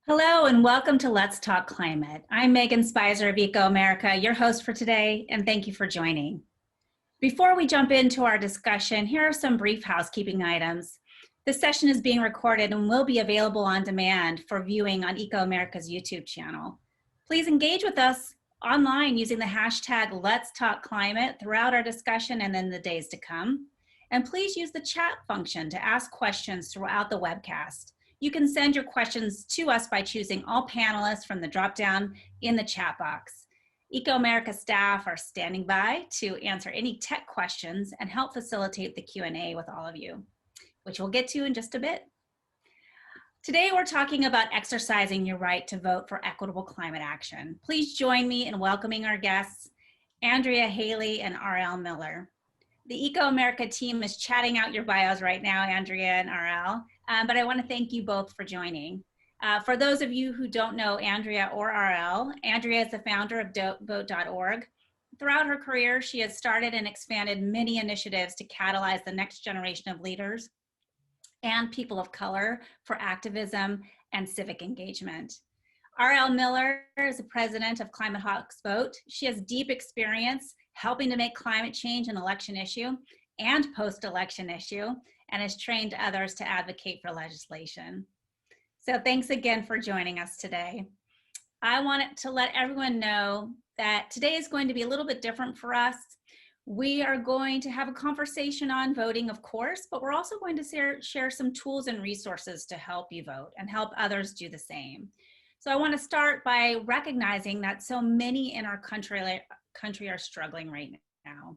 Hello and welcome to Let's Talk Climate. I'm Megan Spicer of ecoAmerica, your host for today, and thank you for joining. Before we jump into our discussion, here are some brief housekeeping items. This session is being recorded and will be available on demand for viewing on ecoAmerica's YouTube channel. Please engage with us online using the hashtag Let's Talk Climate throughout our discussion and in the days to come. And please use the chat function to ask questions throughout the webcast. You can send your questions to us by choosing all panelists from the drop-down in the chat box. ecoAmerica staff are standing by to answer any tech questions and help facilitate the Q&A with all of you, which we'll get to in just a bit. Today, we're talking about exercising your right to vote for equitable climate action. Please join me in welcoming our guests, Andrea Hailey and R.L. Miller. The ecoAmerica team is chatting out your bios right now, Andrea and R.L., but I want to thank you both for joining. For those of you who don't know Andrea or R.L., Andrea is the founder of Voteorg. Throughout her career, she has started and expanded many initiatives to catalyze the next generation of leaders and people of color for activism and civic engagement. R.L. Miller is the president of Climate Hawks Vote. She has deep experience helping to make climate change an election issue and post-election issue, and has trained others to advocate for legislation. So thanks again for joining us today. I wanted to let everyone know that today is going to be a little bit different for us. We are going to have a conversation on voting, of course, but we're also going to share some tools and resources to help you vote and help others do the same. So I want to start by recognizing that so many in our country are struggling right now.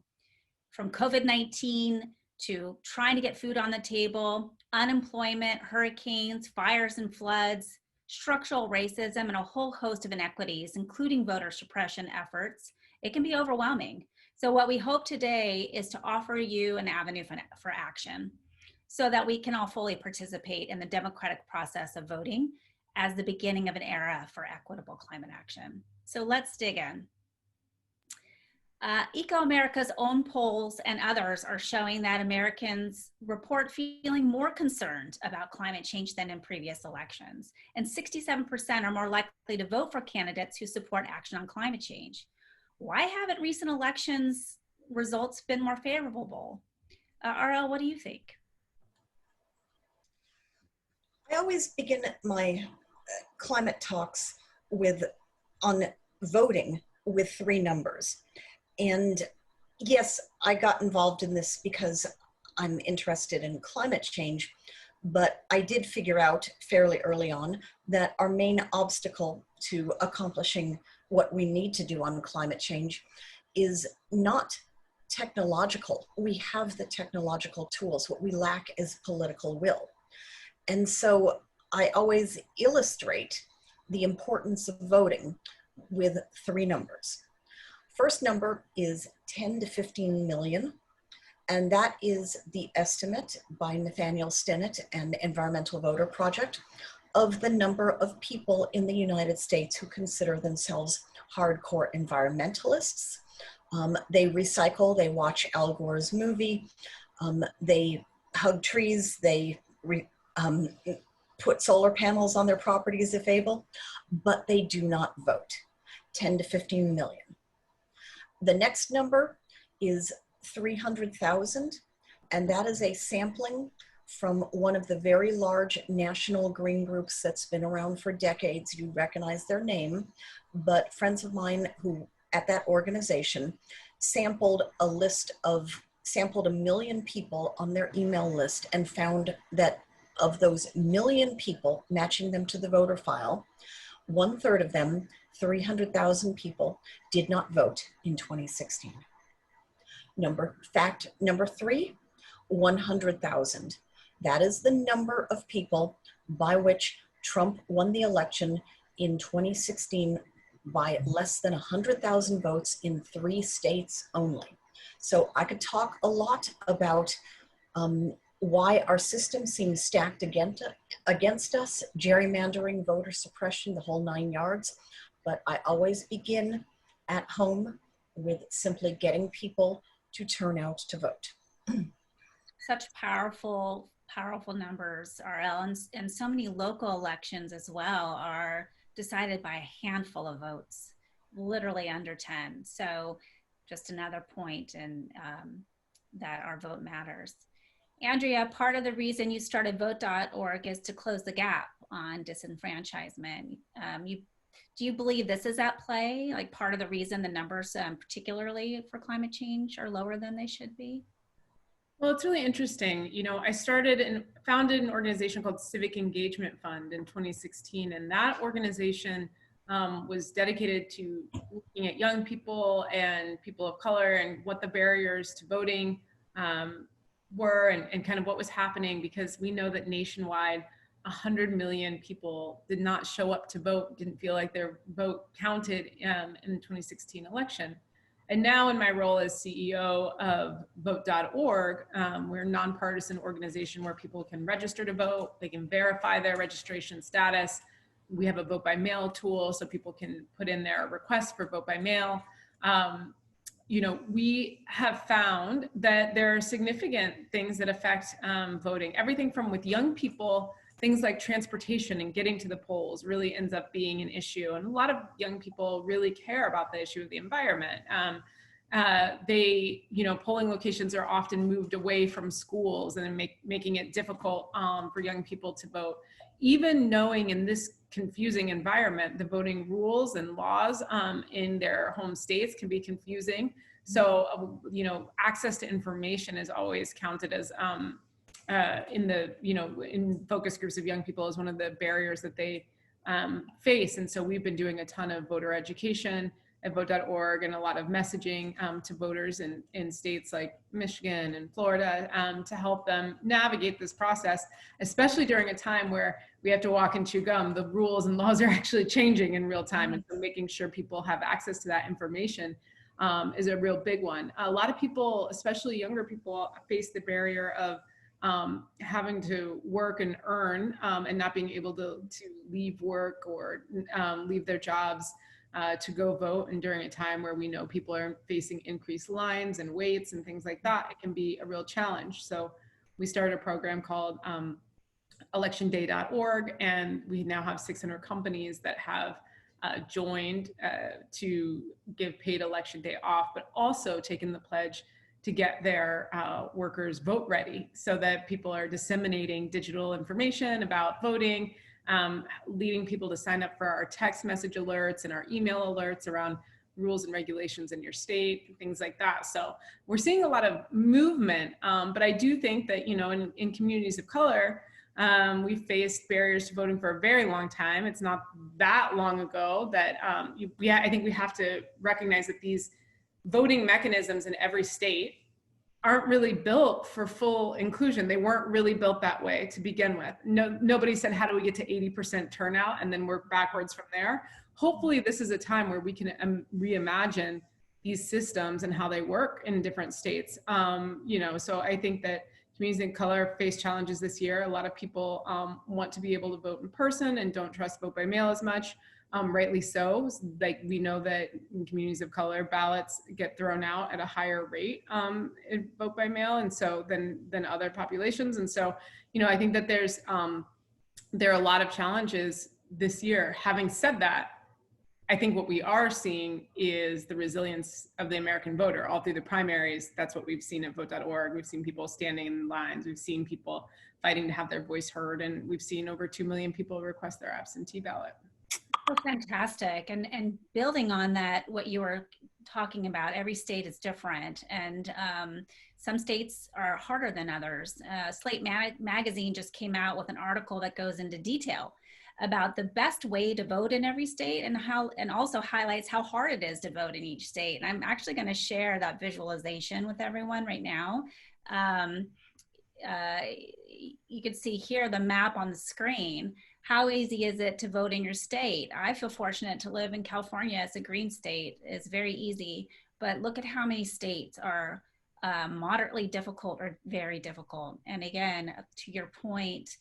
From COVID-19 to trying to get food on the table, unemployment, hurricanes, fires and floods, structural racism, and a whole host of inequities, including voter suppression efforts, it can be overwhelming. So what we hope today is to offer you an avenue for action so that we can all fully participate in the democratic process of voting as the beginning of an era for equitable climate action. So let's dig in. ecoAmerica's own polls and others are showing that Americans report feeling more concerned about climate change than in previous elections. And 67% are more likely to vote for candidates who support action on climate change. Why haven't recent elections results been more favorable? RL, what do you think? I always begin my climate talks on voting with 3 numbers. And yes, I got involved in this because I'm interested in climate change, but I did figure out fairly early on that our main obstacle to accomplishing what we need to do on climate change is not technological. We have the technological tools. What we lack is political will. And so I always illustrate the importance of voting with 3 numbers. First number is 10 to 15 million, and that is the estimate by Nathaniel Stennett and the Environmental Voter Project of the number of people in the United States who consider themselves hardcore environmentalists. They recycle, they watch Al Gore's movie, they hug trees, they put solar panels on their properties if able, but they do not vote. 10 to 15 million. The next number is 300,000, and that is a sampling from one of the very large national green groups that's been around for decades. You recognize their name, but friends of mine who at that organization sampled a million people on their email list and found that of those million people, matching them to the voter file, 1/3 of them, 300,000 people, did not vote in 2016. Fact number 3, 100,000. That is the number of people by which Trump won the election in 2016 by less than 100,000 votes in 3 states only. So I could talk a lot about why our system seems stacked against us, gerrymandering, voter suppression, the whole 9 yards. But I always begin at home with simply getting people to turn out to vote. Such powerful powerful numbers, RL, and so many local elections as well are decided by a handful of votes, literally under 10. So just another point in that our vote matters. Andrea, part of the reason you started Vote.org is to close the gap on disenfranchisement. Do you believe this is at play? Like part of the reason the numbers, particularly for climate change, are lower than they should be? Well, it's really interesting. You know, I started and founded an organization called Civic Engagement Fund in 2016, and that organization was dedicated to looking at young people and people of color and what the barriers to voting were and kind of what was happening, because we know that nationwide 100 million people did not show up to vote, didn't feel like their vote counted in the 2016 election. And now in my role as CEO of Vote.org, we're a nonpartisan organization where people can register to vote, they can verify their registration status. We have a vote by mail tool so people can put in their requests for vote by mail. You know, we have found that there are significant things that affect voting. Everything from with young people, things like transportation and getting to the polls really ends up being an issue. And a lot of young people really care about the issue of the environment. You know, polling locations are often moved away from schools and making it difficult for young people to vote. Even knowing in this confusing environment, the voting rules and laws in their home states can be confusing. So, you know, access to information is always counted as in focus groups of young people is one of the barriers that they face. And so we've been doing a ton of voter education at Vote.org and a lot of messaging to voters in states like Michigan and Florida to help them navigate this process, especially during a time where we have to walk and chew gum. The rules and laws are actually changing in real time. And so making sure people have access to that information is a real big one. A lot of people, especially younger people, face the barrier of having to work and earn and not being able to leave work or leave their jobs to go vote. And during a time where we know people are facing increased lines and waits and things like that, it can be a real challenge. So we started a program called electionday.org, and we now have 600 companies that have joined to give paid election day off, but also taken the pledge to get their workers vote ready, so that people are disseminating digital information about voting, leading people to sign up for our text message alerts and our email alerts around rules and regulations in your state, things like that. So we're seeing a lot of movement, but I do think that, you know, in communities of color, we faced barriers to voting for a very long time. It's not that long ago that I think we have to recognize that these voting mechanisms in every state aren't really built for full inclusion. They weren't really built that way to begin with. Nobody said, how do we get to 80% turnout and then work backwards from there? Hopefully this is a time where we can reimagine these systems and how they work in different states. You know, so I think that communities of color face challenges this year. A lot of people want to be able to vote in person and don't trust vote by mail as much. Rightly so. Like, we know that in communities of color, ballots get thrown out at a higher rate in vote by mail, and so than other populations. And so, you know, I think that there are a lot of challenges this year. Having said that, I think what we are seeing is the resilience of the American voter all through the primaries. That's what we've seen at Vote.org. We've seen people standing in lines. We've seen people fighting to have their voice heard, and we've seen over 2 million people request their absentee ballot. Oh, fantastic. And building on that, what you were talking about, every state is different, and some states are harder than others. Slate magazine just came out with an article that goes into detail about the best way to vote in every state, and also highlights how hard it is to vote in each state. And I'm actually going to share that visualization with everyone right now. You can see here the map on the screen. How easy is it to vote in your state? I feel fortunate to live in California. It's a green state. It's very easy, but look at how many states are moderately difficult or very difficult. And again, to your point,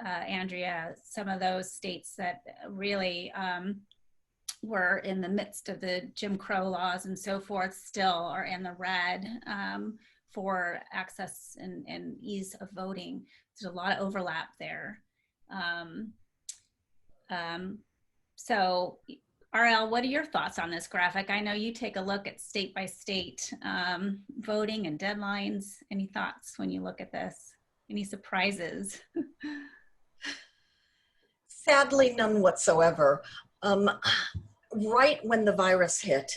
Andrea, some of those states that really were in the midst of the Jim Crow laws and so forth still are in the red for access and ease of voting. There's a lot of overlap there. So RL, what are your thoughts on this graphic? I know you take a look at state by state voting and deadlines. Any thoughts when you look at this? Any surprises? Sadly, none whatsoever. Right when the virus hit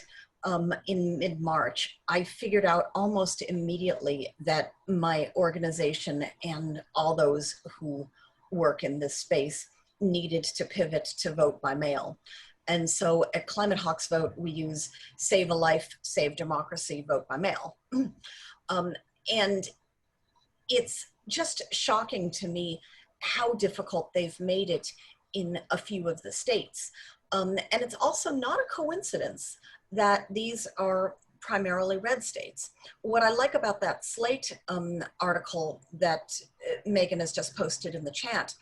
in mid-March, I figured out almost immediately that my organization and all those who work in this space needed to pivot to vote by mail. And so at Climate Hawks Vote, we use Save a Life, Save Democracy, Vote by Mail. And it's just shocking to me how difficult they've made it in a few of the states. And it's also not a coincidence that these are primarily red states. What I like about that Slate article that Megan has just posted in the chat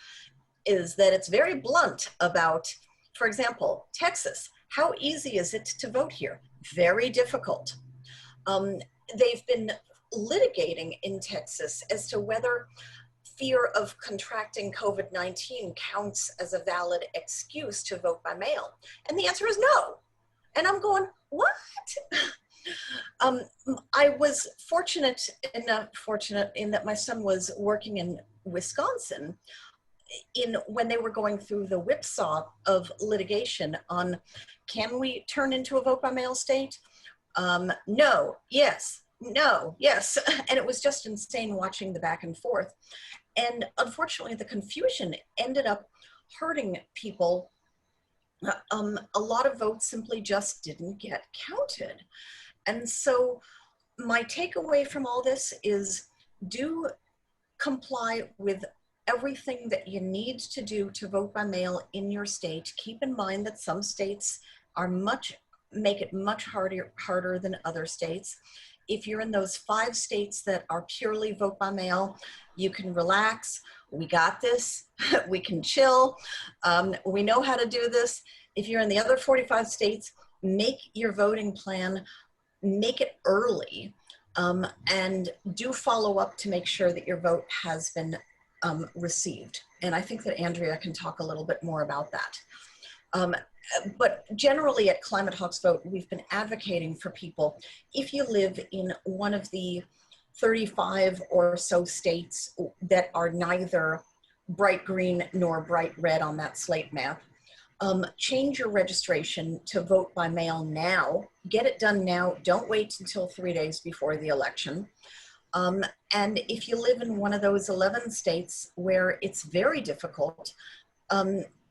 is that it's very blunt about, for example, Texas. How easy is it to vote here? Very difficult. They've been litigating in Texas as to whether fear of contracting COVID-19 counts as a valid excuse to vote by mail. And the answer is no. And I'm going, what? I was fortunate in that my son was working in Wisconsin when they were going through the whipsaw of litigation on, can we turn into a vote by mail state? No, yes, no, yes. And it was just insane watching the back and forth. And unfortunately, the confusion ended up hurting people. A lot of votes simply just didn't get counted. And so my takeaway from all this is, do comply with everything that you need to do to vote by mail in your state. Keep in mind that some states are make it much harder than other states. If you're in those 5 states that are purely vote by mail, you can relax. We got this. We can chill. We know how to do this. If you're in the other 45 states, make your voting plan, make it early, and do follow up to make sure that your vote has been received. And I think that Andrea can talk a little bit more about that. But generally at Climate Hawks Vote, we've been advocating for people, if you live in one of the 35 or so states that are neither bright green nor bright red on that slate map, change your registration to vote by mail now. Get it done now. Don't wait until 3 days before the election. And if you live in one of those 11 states where it's very difficult,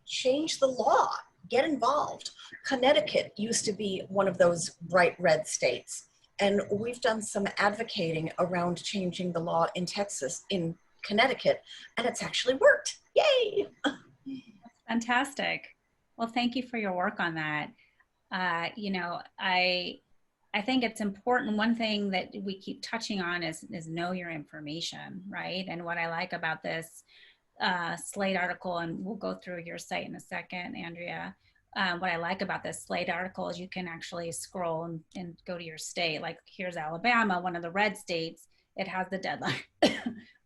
change the law. Get involved. Connecticut used to be one of those bright red states. And we've done some advocating around changing the law in Connecticut, and it's actually worked. Yay! Fantastic. Well, thank you for your work on that. You know, I think it's important. One thing that we keep touching on is know your information, right? And what I like about this Slate article, and we'll go through your site in a second, Andrea. What I like about this Slate article is you can actually scroll and go to your state. Like here's Alabama, one of the red states. It has the deadline,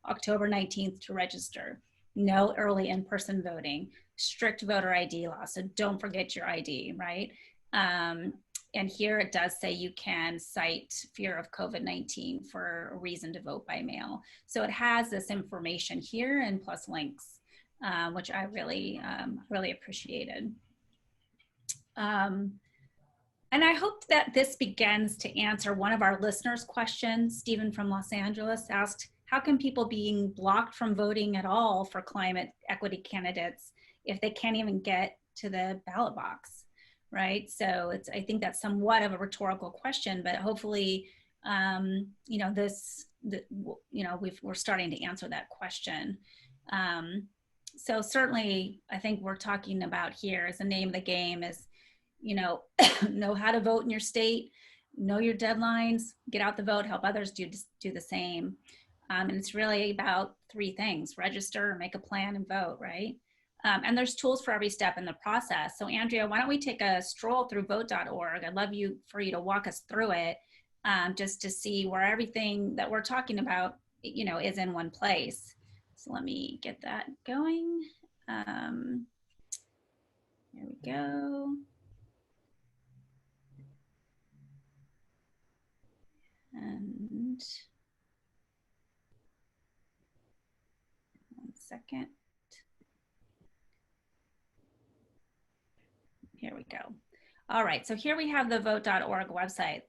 October 19th to register. No early in-person voting, strict voter ID law. So don't forget your ID, right? And here it does say you can cite fear of COVID-19 for a reason to vote by mail. So it has this information here and plus links, which I really, really appreciated. And I hope that this begins to answer one of our listeners' questions. Stephen from Los Angeles asked, how can people being blocked from voting at all for climate equity candidates if they can't even get to the ballot box? Right. So I think that's somewhat of a rhetorical question, but hopefully, you know, we're starting to answer that question. So certainly I think we're talking about here is the name of the game is, you know, know how to vote in your state, know your deadlines, get out the vote, help others do the same. And it's really about 3 things: register, make a plan, and vote, right? And there's tools for every step in the process. So Andrea, why don't we take a stroll through vote.org? I'd love for you to walk us through it just to see where everything that we're talking about, is in one place. So let me get that going. Here we go. And 1 second. Here we go. All right, so here we have the vote.org website.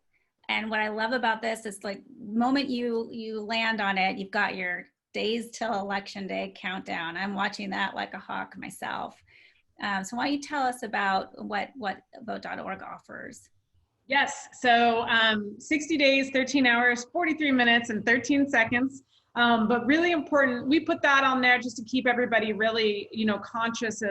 And what I love about this is, like, the moment you land on it, you've got your days till election day countdown. I'm watching that like a hawk myself. So why don't you tell us about what vote.org offers? Yes, so 60 days, 13 hours, 43 minutes, and 13 seconds. But really important, we put that on there just to keep everybody really, conscious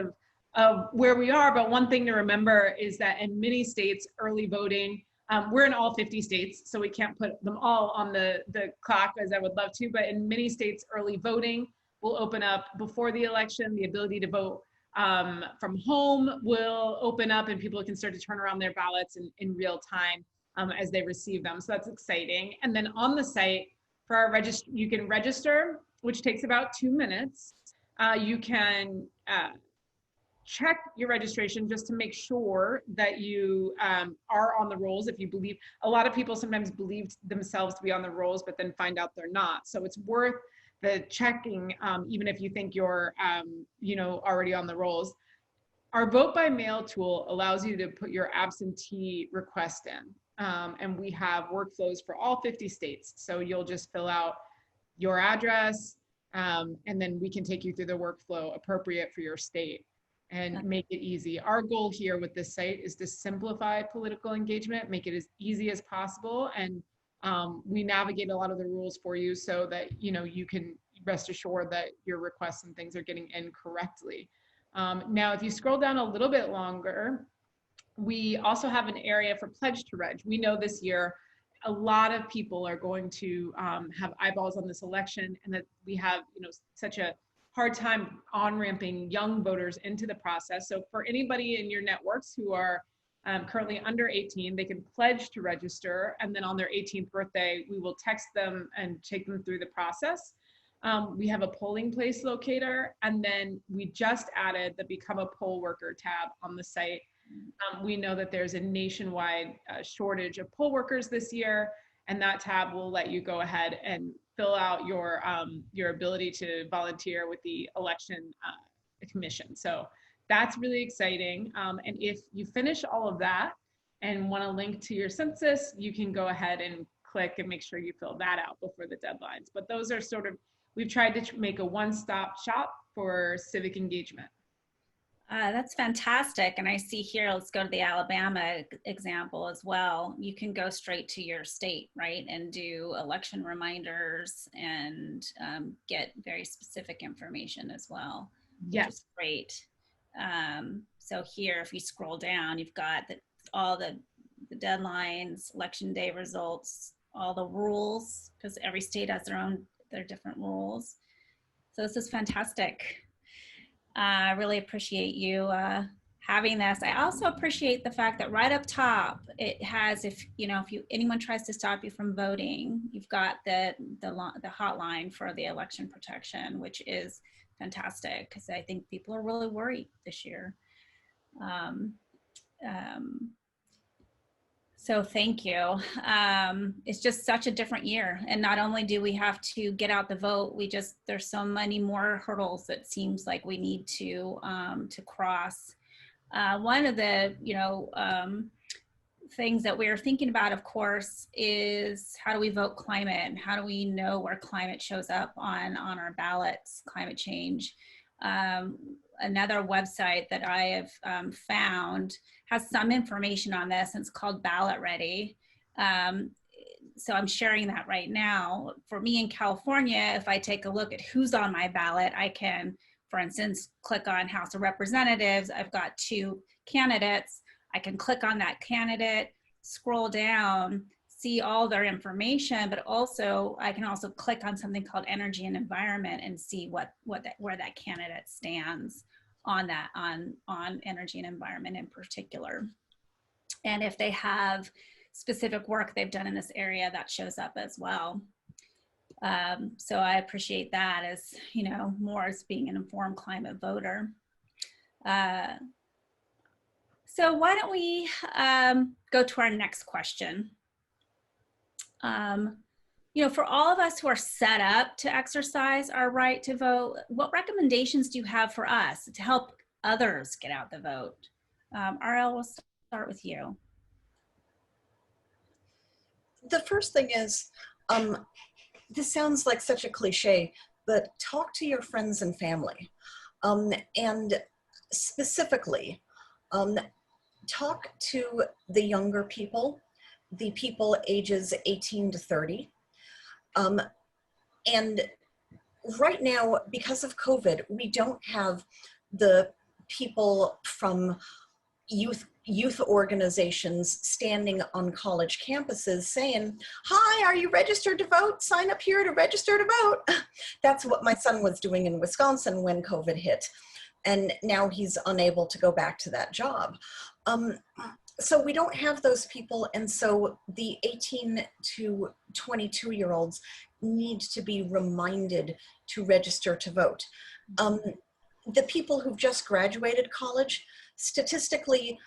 of where we are. But one thing to remember is that in many states, early voting, we're in all 50 states, so we can't put them all on the clock as I would love to, but in many states, early voting will open up before the election. The ability to vote from home will open up, and people can start to turn around their ballots in real time as they receive them. So that's exciting. And then on the site, for our you can register, which takes about 2 minutes. You can check your registration just to make sure that you are on the rolls. If you believe, a lot of people sometimes believe themselves to be on the rolls, but then find out they're not. So it's worth the checking, even if you think you're, already on the rolls. Our vote by mail tool allows you to put your absentee request in. And we have workflows for all 50 states. So you'll just fill out your address, and then we can take you through the workflow appropriate for your state and make it easy. Our goal here with this site is to simplify political engagement, make it as easy as possible. And we navigate a lot of the rules for you so that, you can rest assured that your requests and things are getting in correctly. Now, if you scroll down a little bit longer, we also have an area for pledge to reg. We know this year, a lot of people are going to have eyeballs on this election, and that we have, such a hard time on-ramping young voters into the process. So for anybody in your networks who are currently under 18, they can pledge to register, and then on their 18th birthday, we will text them and take them through the process. We have a polling place locator, and then we just added the Become a Poll Worker tab on the site. We know that there's a nationwide shortage of poll workers this year, and that tab will let you go ahead and fill out your ability to volunteer with the election commission. So that's really exciting. And if you finish all of that and want to link to your census, you can go ahead and click and make sure you fill that out before the deadlines. But those are sort of, we've tried to make a one-stop shop for civic engagement. That's fantastic. And I see here, let's go to the Alabama example as well. You can go straight to your state, right? And do election reminders and get very specific information as well. Yes. Which is great. So here, if you scroll down, you've got all the deadlines, election day results, all the rules, because every state has their different rules. So this is fantastic. I really appreciate you having this. I also appreciate the fact that right up top, it has, if anyone tries to stop you from voting, you've got the hotline for the election protection, which is fantastic because I think people are really worried this year. So thank you. It's just such a different year. And not only do we have to get out the vote, there's so many more hurdles that seems like we need to cross. One of the, things that we're thinking about, of course, is how do we vote climate and how do we know where climate shows up on our ballots, climate change. Another website that I have found has some information on this, and it's called Ballot Ready. So I'm sharing that right now. For me in California, if I take a look at who's on my ballot, I can, for instance, click on House of Representatives. I've got 2 candidates. I can click on that candidate, scroll down, see all their information, but also I can also click on something called Energy and Environment and see where that candidate stands on that, on energy and environment in particular. And if they have specific work they've done in this area, that shows up as well. So I appreciate that as, you know, more as being an informed climate voter. So why don't we go to our next question? You know, for all of us who are set up to exercise our right to vote, what recommendations do you have for us to help others get out the vote? RL, we'll start with you. The first thing is, this sounds like such a cliche, but talk to your friends and family. And specifically, talk to the younger people, the people ages 18 to 30. And right now, because of COVID, we don't have the people from youth organizations standing on college campuses saying, "Hi, are you registered to vote? Sign up here to register to vote." That's what my son was doing in Wisconsin when COVID hit. And now he's unable to go back to that job. So we don't have those people. And so the 18 to 22-year-olds need to be reminded to register to vote. The people who've just graduated college, statistically,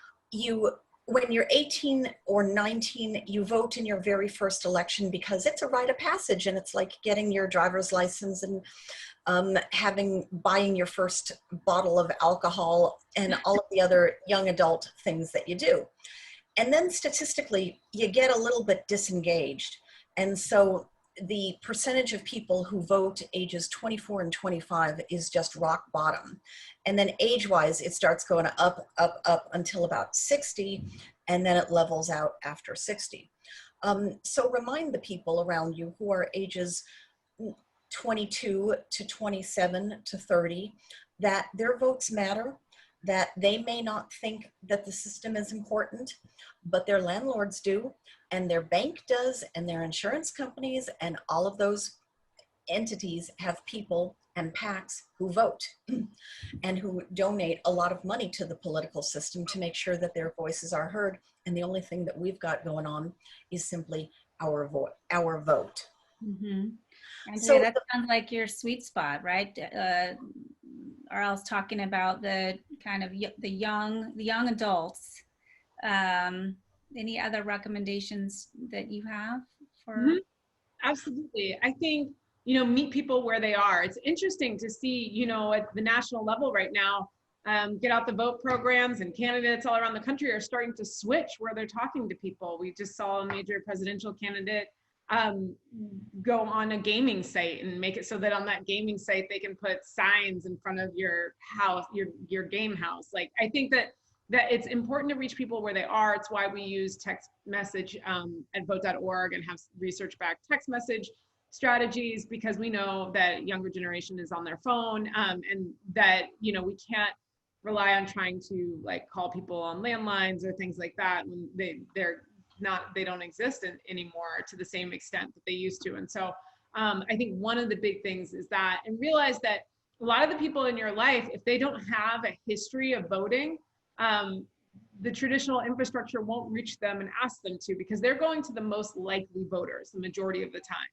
when you're 18 or 19, you vote in your very first election because it's a rite of passage, and it's like getting your driver's license and buying your first bottle of alcohol and all of the other young adult things that you do. And then statistically, you get a little bit disengaged. And so the percentage of people who vote ages 24 and 25 is just rock bottom. And then age-wise, it starts going up, up, up until about 60, and then it levels out after 60. So remind the people around you who are ages 22 to 27 to 30 that their votes matter, that they may not think that the system is important, but their landlords do, and their bank does, and their insurance companies, and all of those entities have people and PACs who vote and who donate a lot of money to the political system to make sure that their voices are heard. And the only thing that we've got going on is simply our vote. Mm-hmm. Andrea, So that sounds like your sweet spot, right? Or else talking about the kind of the young adults. Any other recommendations that you have for? Mm-hmm. Absolutely. I think, you know, meet people where they are. It's interesting to see, you know, at the national level right now, get out the vote programs and candidates all around the country are starting to switch where they're talking to people. We just saw a major presidential candidate go on a gaming site and make it so that on that gaming site they can put signs in front of your house, your game house. Like, I think that it's important to reach people where they are. It's why we use text message at Vote.org and have research-backed text message strategies, because we know that younger generation is on their phone, and that, you know, we can't rely on trying to like call people on landlines or things like that when they don't exist anymore to the same extent that they used to. And so I think one of the big things is that, and realize that a lot of the people in your life, if they don't have a history of voting, the traditional infrastructure won't reach them and ask them to, because they're going to the most likely voters the majority of the time.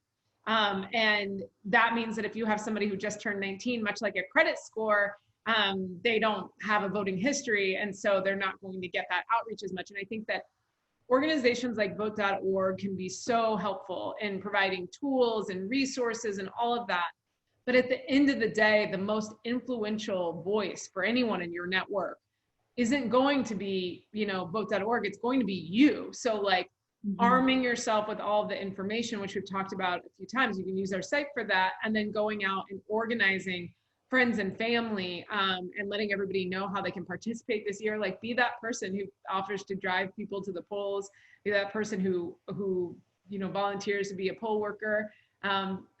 And that means that if you have somebody who just turned 19, much like a credit score, they don't have a voting history, and so they're not going to get that outreach as much. And I think that organizations like Vote.org can be so helpful in providing tools and resources and all of that. But at the end of the day, the most influential voice for anyone in your network isn't going to be, you know, Vote.org, it's going to be you. So like arming yourself with all of the information, which we've talked about a few times, you can use our site for that, and then going out and organizing friends and family, and letting everybody know how they can participate this year. Like, be that person who offers to drive people to the polls, be that person who you know, volunteers to be a poll worker.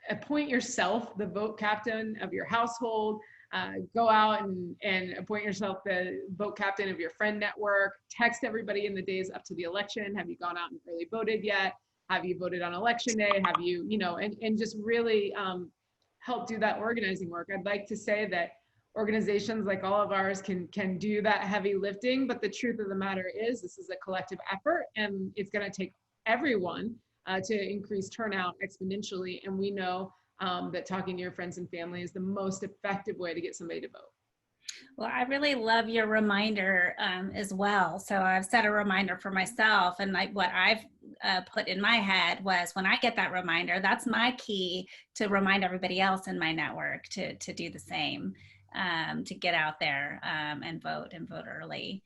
Appoint yourself the vote captain of your household. Go out and appoint yourself the vote captain of your friend network. Text everybody in the days up to the election. Have you gone out and early voted yet? Have you voted on election day? Have you, you know, and just really help do that organizing work. I'd like to say that organizations like all of ours can do that heavy lifting, but the truth of the matter is this is a collective effort, and it's going to take everyone to increase turnout exponentially. And we know that talking to your friends and family is the most effective way to get somebody to vote. Well, I really love your reminder as well. So I've set a reminder for myself, and like what I've put in my head was when I get that reminder, that's my key to remind everybody else in my network to do the same, to get out there and vote early.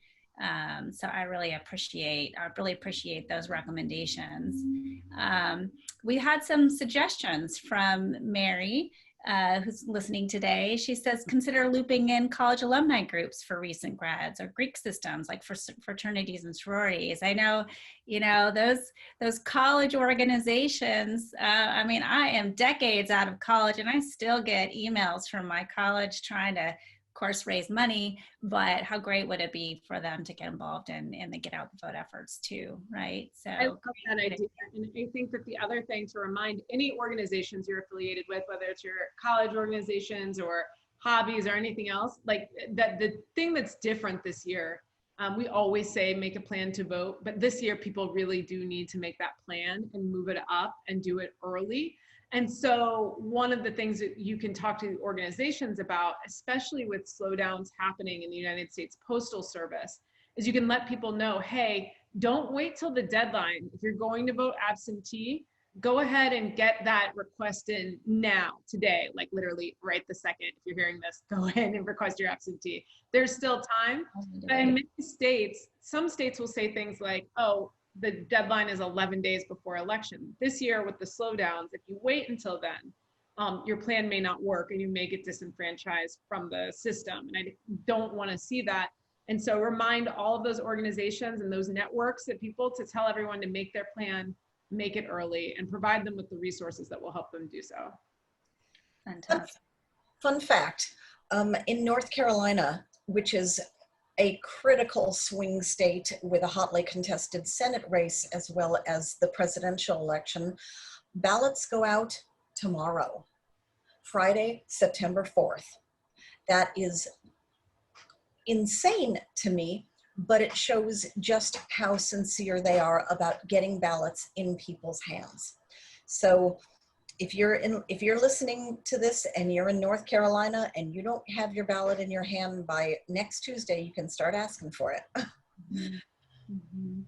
So I really appreciate those recommendations. We had some suggestions from Mary, who's listening today. She says, consider looping in college alumni groups for recent grads, or Greek systems like for fraternities and sororities. I know, those college organizations, I mean, I am decades out of college and I still get emails from my college trying to, of course, raise money, but how great would it be for them to get involved in the get out the vote efforts too, right? So I love that idea. And I think that the other thing to remind any organizations you're affiliated with, whether it's your college organizations or hobbies or anything else, like that the thing that's different this year, we always say make a plan to vote, but this year people really do need to make that plan and move it up and do it early. And so one of the things that you can talk to organizations about, especially with slowdowns happening in the United States Postal Service, is you can let people know, hey, don't wait till the deadline. If you're going to vote absentee, go ahead and get that request in now, today, like literally right the second. If you're hearing this, go ahead and request your absentee. There's still time. But in many states, some states will say things like, oh, the deadline is 11 days before election. This year with the slowdowns, if you wait until then, your plan may not work and you may get disenfranchised from the system. And I don't want to see that. And so remind all of those organizations and those networks of people to tell everyone to make their plan, make it early, and provide them with the resources that will help them do so. Fantastic. Fun fact, in North Carolina, which is a critical swing state with a hotly contested Senate race as well as the presidential election, ballots go out tomorrow, Friday, September 4th. That is insane to me, but it shows just how sincere they are about getting ballots in people's hands. So if you're listening to this and you're in North Carolina and you don't have your ballot in your hand by next Tuesday, you can start asking for it. Mm-hmm.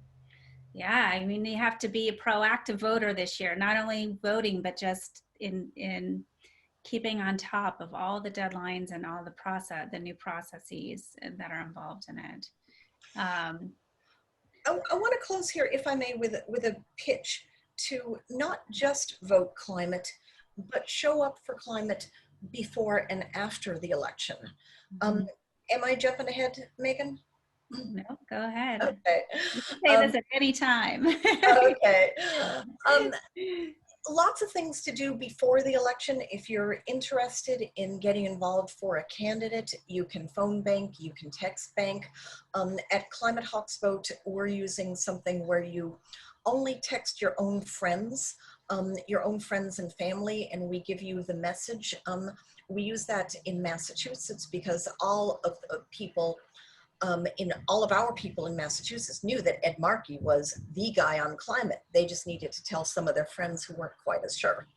Yeah, I mean, you have to be a proactive voter this year, not only voting, but just in keeping on top of all the deadlines and all the new processes that are involved in it. I want to close here, if I may, with a pitch to not just vote climate, but show up for climate before and after the election. Mm-hmm. Am I jumping ahead, Megan? No, go ahead. Okay. You can say this at any time. Okay. Lots of things to do before the election. If you're interested in getting involved for a candidate, you can phone bank, you can text bank. At Climate Hawks Vote, we're using something where you only text your own friends and family, and we give you the message. We use that in Massachusetts because all of the people all of our people in Massachusetts knew that Ed Markey was the guy on climate. They just needed to tell some of their friends who weren't quite as sure.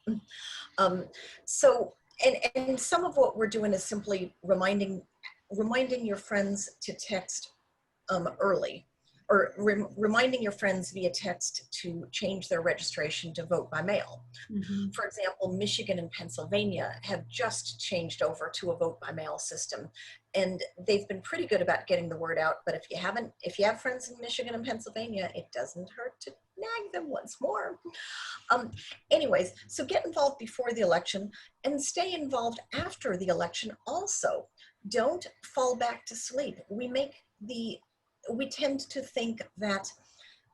So some of what we're doing is simply reminding your friends to text early, or reminding your friends via text to change their registration to vote by mail. Mm-hmm. For example, Michigan and Pennsylvania have just changed over to a vote by mail system, and they've been pretty good about getting the word out. But if you have friends in Michigan and Pennsylvania, it doesn't hurt to nag them once more. Anyways, so get involved before the election and stay involved after the election also. Don't fall back to sleep. We tend to think that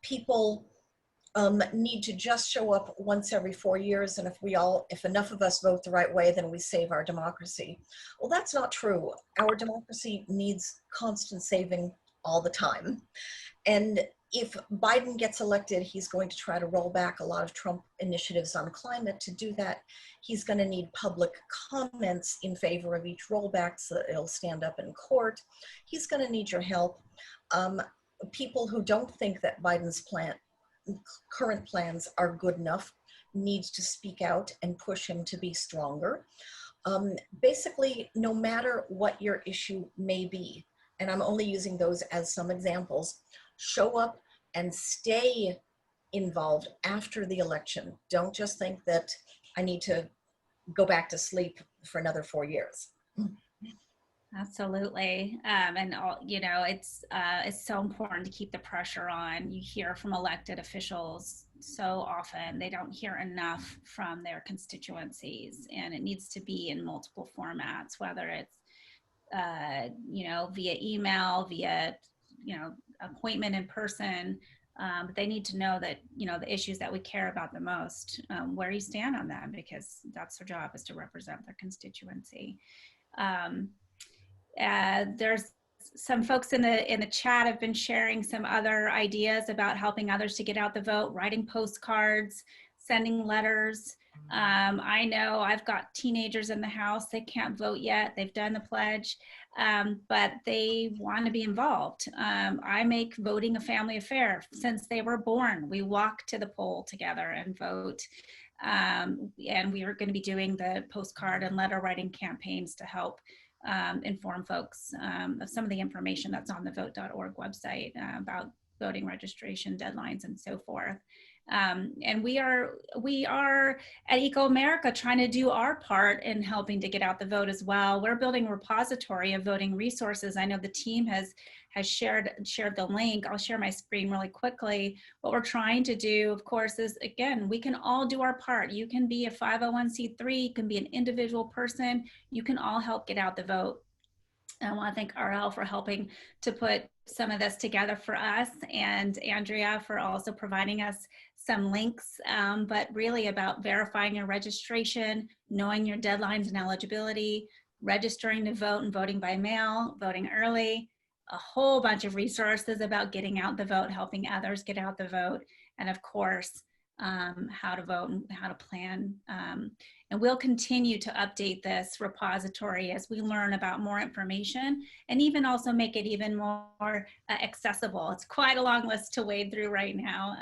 people need to just show up once every 4 years, and if enough of us vote the right way, then we save our democracy. Well, that's not true. Our democracy needs constant saving all the time. And if Biden gets elected, he's going to try to roll back a lot of Trump initiatives on climate. To do that, he's going to need public comments in favor of each rollback, so it'll stand up in court. He's going to need your help. People who don't think that Biden's plan current plans are good enough, needs to speak out and push him to be stronger. Basically, no matter what your issue may be, and I'm only using those as some examples, show up and stay involved after the election. Don't just think that I need to go back to sleep for another 4 years. Absolutely. And all, you know, it's so important to keep the pressure on. You hear from elected officials so often, they don't hear enough from their constituencies, and it needs to be in multiple formats, whether it's, you know, via email, via, you know, appointment in person. But they need to know that, you know, the issues that we care about the most, where you stand on them, because that's their job, is to represent their constituency. There's some folks in the chat have been sharing some other ideas about helping others to get out the vote, writing postcards, sending letters. I know I've got teenagers in the house. They can't vote yet. They've done the pledge, but they want to be involved. I make voting a family affair. Since they were born, we walk to the poll together and vote. And we are going to be doing the postcard and letter writing campaigns to help inform folks of some of the information that's on the Voteorg website about voting registration deadlines and so forth. And we are at ecoAmerica trying to do our part in helping to get out the vote as well. We're building a repository of voting resources. I know the team has shared the link. I'll share my screen really quickly. What we're trying to do, of course, is, again, we can all do our part. You can be a 501c3, you can be an individual person, you can all help get out the vote. I want to thank RL for helping to put some of this together for us, and Andrea for also providing us some links, but really about verifying your registration, knowing your deadlines and eligibility, registering to vote and voting by mail, voting early, a whole bunch of resources about getting out the vote, helping others get out the vote, and of course, how to vote and how to plan. And we'll continue to update this repository as we learn about more information, and even also make it even more accessible. It's quite a long list to wade through right now.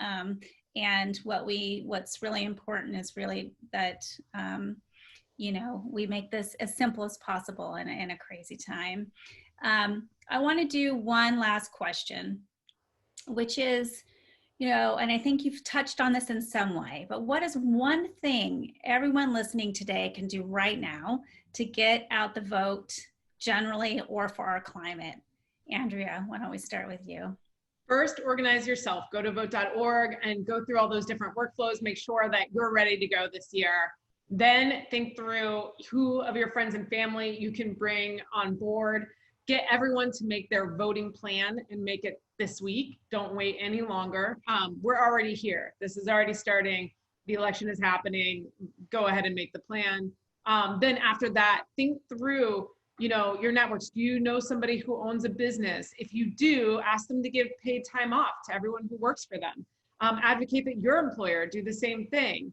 And what's really important is really that, you know, we make this as simple as possible in a crazy time. I want to do one last question, which is, you know, and I think you've touched on this in some way, but what is one thing everyone listening today can do right now to get out the vote generally or for our climate? Andrea, why don't we start with you? First, organize yourself. Go to vote.org and go through all those different workflows. Make sure that you're ready to go this year. Then think through who of your friends and family you can bring on board. Get everyone to make their voting plan and make it this week. Don't wait any longer. We're already here. This is already starting. The election is happening. Go ahead and make the plan. Then after that, think through, you know, your networks. Do you know somebody who owns a business? If you do, ask them to give paid time off to everyone who works for them. Advocate that your employer do the same thing.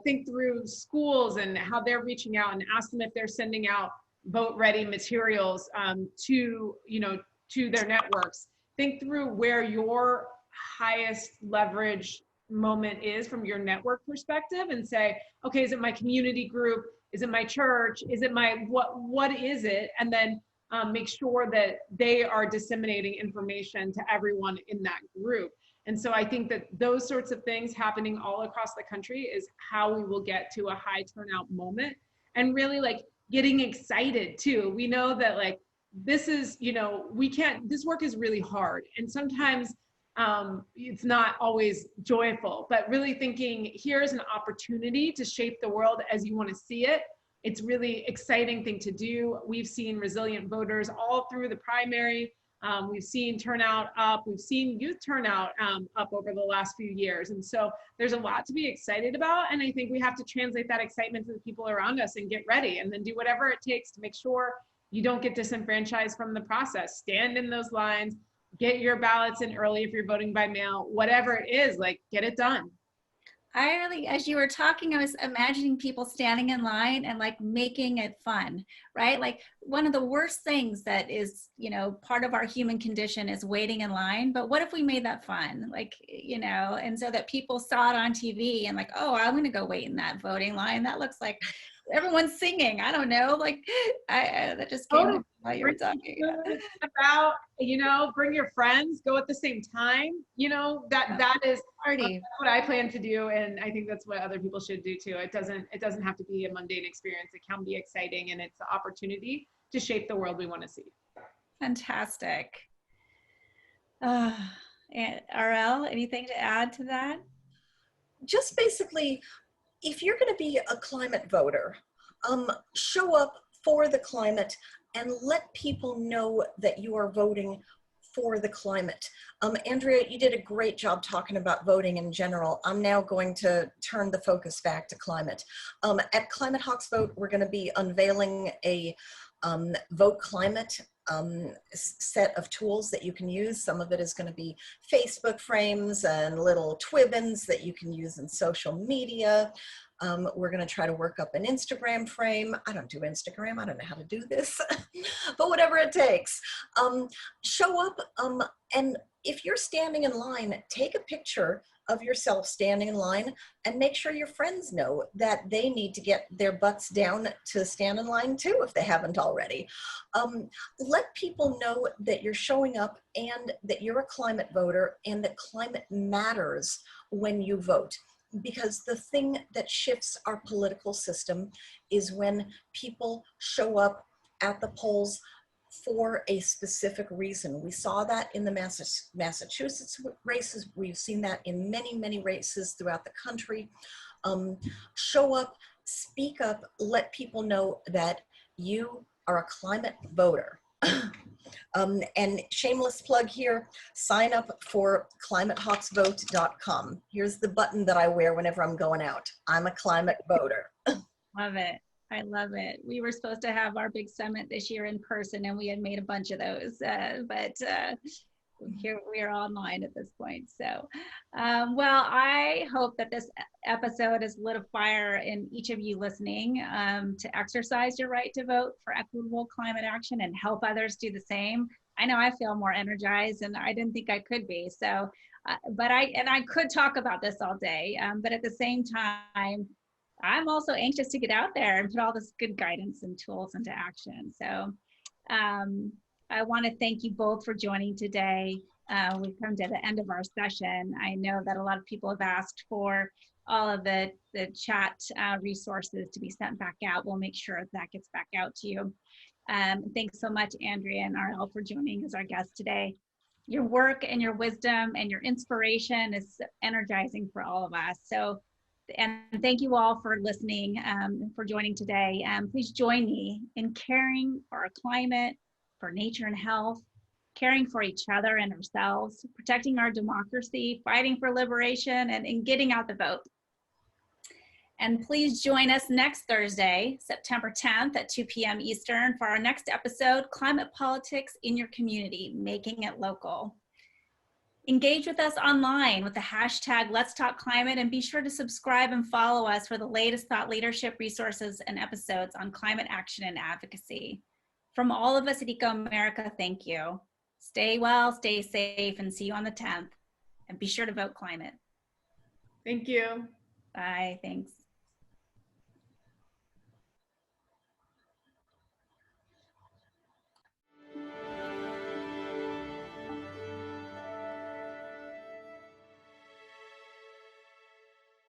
Think through schools and how they're reaching out, and ask them if they're sending out vote ready materials to their networks. Think through where your highest leverage moment is from your network perspective, and say, okay, is it my community group? Is it my church? Is it my, what is it? And then make sure that they are disseminating information to everyone in that group. And so I think that those sorts of things happening all across the country is how we will get to a high turnout moment, and really like getting excited too. We know that like, this is, you know, this work is really hard. And sometimes it's not always joyful, but really thinking here's an opportunity to shape the world as you want to see it. It's really exciting thing to do. We've seen resilient voters all through the primary. We've seen turnout up. We've seen youth turnout up over the last few years. And so there's a lot to be excited about. And I think we have to translate that excitement to the people around us and get ready, and then do whatever it takes to make sure you don't get disenfranchised from the process. Stand in those lines, get your ballots in early if you're voting by mail, whatever it is, like get it done. I really, as you were talking, I was imagining people standing in line and like making it fun, right? Like one of the worst things that is, part of our human condition is waiting in line. But what if we made that fun? Like, and so that people saw it on TV and like, oh, I'm going to go wait in that voting line. That looks like everyone's singing. I don't know. Like, that just came to me while you were talking. About, bring your friends, go at the same time. That is Party. what I plan to do, and I think that's what other people should do too. It doesn't have to be a mundane experience. It can be exciting, and it's the opportunity to shape the world we want to see. Fantastic. And RL, anything to add to that? Just basically, if you're going to be a climate voter, show up for the climate and let people know that you are voting for the climate. Andrea, you did a great job talking about voting in general. I'm now going to turn the focus back to climate. At Climate Hawks Vote, we're going to be unveiling a Vote Climate set of tools that you can use. Some of it is going to be Facebook frames and little twibbons that you can use in social media. We're going to try to work up an Instagram frame. I don't do Instagram. I don't know how to do this, but whatever it takes. Show up, and if you're standing in line, take a picture of yourself standing in line and make sure your friends know that they need to get their butts down to stand in line too if they haven't already. Let people know that you're showing up and that you're a climate voter and that climate matters when you vote. Because the thing that shifts our political system is when people show up at the polls for a specific reason. We saw that in the Massachusetts races. We've seen that in many, many races throughout the country. Show up, speak up, let people know that you are a climate voter. And shameless plug here, sign up for climatehawksvote.com. Here's the button that I wear whenever I'm going out. I'm a climate voter. Love it. I love it. We were supposed to have our big summit this year in person and we had made a bunch of those, but here we are online at this point. So, well, I hope that this episode has lit a fire in each of you listening to exercise your right to vote for equitable climate action and help others do the same. I know I feel more energized and I didn't think I could be. So, but I could talk about this all day, but at the same time, I'm also anxious to get out there and put all this good guidance and tools into action. So I want to thank you both for joining today. We've come to the end of our session. I know that a lot of people have asked for all of the chat resources to be sent back out. We'll make sure that gets back out to you. Thanks so much, Andrea and RL, for joining as our guests today. Your work and your wisdom and your inspiration is energizing for all of us. So, and thank you all for listening, for joining today. Please join me in caring for our climate, for nature and health, caring for each other and ourselves, protecting our democracy, fighting for liberation, and getting out the vote. And please join us next Thursday, September 10th at 2 p.m. Eastern for our next episode, Climate Politics in Your Community, Making It Local. Engage with us online with the hashtag Let's Talk Climate, and be sure to subscribe and follow us for the latest thought leadership resources and episodes on climate action and advocacy. From all of us at ecoAmerica, thank you. Stay well, stay safe, and see you on the 10th. And be sure to vote climate. Thank you. Bye, thanks.